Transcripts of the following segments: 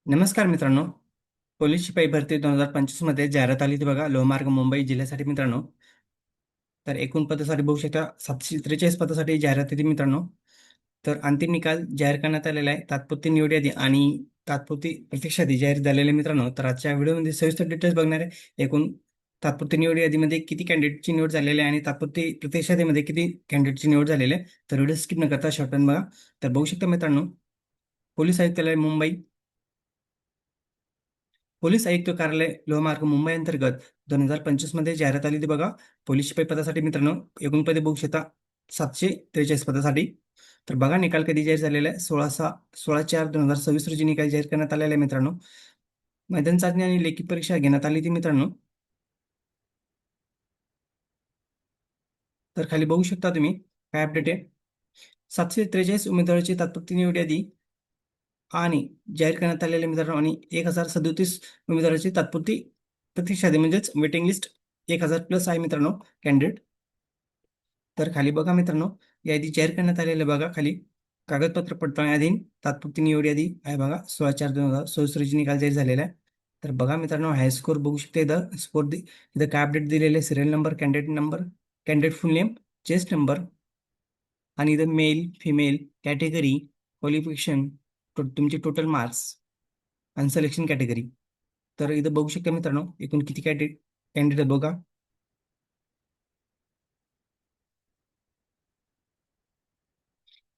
नमस्कार मित्रांनो. पोलीस शिपाई भरती 2025 मध्ये जाहिरात आली होती बघा, लोहमार्ग मुंबई जिल्ह्यासाठी मित्रांनो. तर एकूण पदासाठी बघू शकता 743 पदासाठी जाहिरात होती मित्रांनो. तर अंतिम निकाल जाहीर करण्यात आलेला आहे. तात्पुरती निवड यादी आणि तात्पुरती प्रतीक्षा यादी जाहीर झालेली आहे मित्रांनो. तर आजच्या व्हिडिओमध्ये सविस्तर डिटेल्स बघणार आहे. एकूण तात्पुरती निवड यादीमध्ये किती कॅन्डिडेटची निवड झालेली आहे आणि तात्पुरती प्रतीक्षा यादीमध्ये किती कॅन्डिडेटची निवड झालेली आहे. तर व्हिडिओ स्किप न करता शेवटपर्यंत बघा. तर बघू शकता मित्रांनो, पोलीस आयुक्तालय मुंबई, पोलीस आयुक्त कार्यालय लोहमार्ग मुंबई अंतर्गत 2025 मध्ये जाहिरात आली होती बघा. पोलीस शिपाई पदासाठी मित्रांनो, एकूण पदे बघू शकता 743 पदासाठी. तर बघा निकाल कधी जाहीर झालेला आहे. 16/4/2026 रोजी निकाल जाहीर करण्यात आलेला आहे मित्रांनो. मैदान चाचणी आणि लेखी परीक्षा घेण्यात आली होती मित्रांनो. तर खाली बघू शकता तुम्ही काय अपडेट आहे. 743 उमेदवारांची तात्पुरती निवड यादी आणि जाहीर करण्यात आलेले मित्रांनो, आणि 1037 उमेदवारांची तात्पुरती प्रतीक्षा यादी म्हणजेच वेटिंग लिस्ट 1000+ आहे मित्रांनो कॅन्डिडेट. तर खाली बघा मित्रांनो, यादी जाहीर करण्यात आलेली बघा खाली. कागदपत्र पडताळणी अधीन तात्पुरती निवड यादी आहे बघा. 16/4/2026 रोजी निकाल जाहीर झालेला आहे. तर बघा मित्रांनो, हाय स्कोर बघू शकता. इथं स्कोर इथं काय अपडेट दिलेले आहे. सिरियल नंबर, कॅन्डिडेट फुल नेम, चेस्ट नंबर, आणि इथं मेल फिमेल कॅटेगरी, क्वालिफिकेशन, तुमचे टोटल मार्क्स आणि सिलेक्शन कॅटेगरी. तर इथं बघू शकता मित्रांनो, एकूण किती कॅन्डिडेट बघा.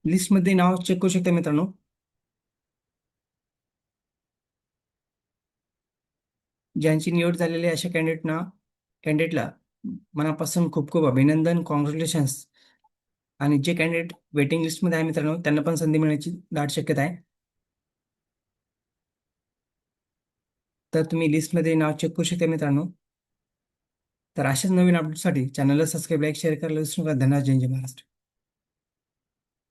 लिस्टमध्ये नाव चेक करू शकता मित्रांनो. ज्यांची निवड झालेली आहे अशा कॅन्डिडेटला मनापासून खूप खूप अभिनंदन, कॉंग्रॅच्युलेशन्स. आणि जे कॅन्डिडेट वेटिंग लिस्टमध्ये आहे मित्रांनो, त्यांना पण संधी मिळण्याची दाट शक्यता आहे. तर तुम्ही लिस्टमध्ये नाव चेक करू शकता मित्रांनो. तर अशाच नवीन अपडेटसाठी चॅनलला सबस्क्राईब, लाईक, शेअर करायला विसरू नका. धन्यवाद. जय जय महाराष्ट्र.